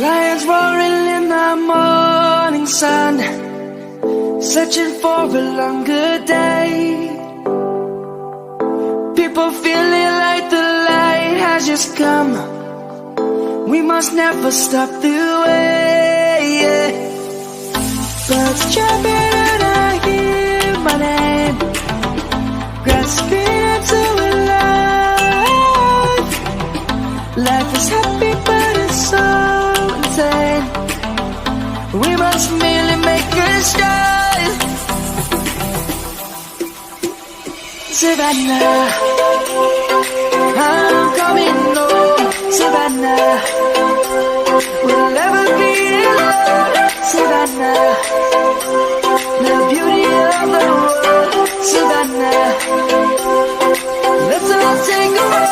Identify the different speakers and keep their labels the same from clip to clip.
Speaker 1: Lions roaring in the morning sun, searching for a longer day. People feeling like the light has just come. We must never stop the way. Birds chirping and I hear my name, grasping into a life. Life is happy but it's so insane. We must merely make a start. Savannah, I'm coming home. Savannah, we'll never be alone. Savannah, the beauty of the world. Savannah, let's all take a walk.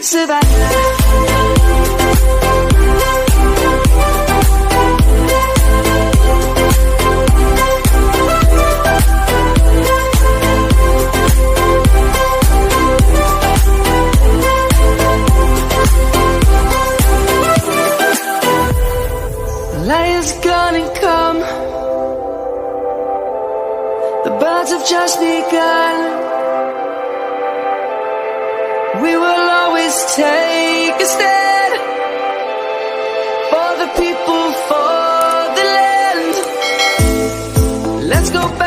Speaker 1: Savannah. Light is gonna come. The birds have just begun. We will always take a stand for the people, for the land. Let's go back.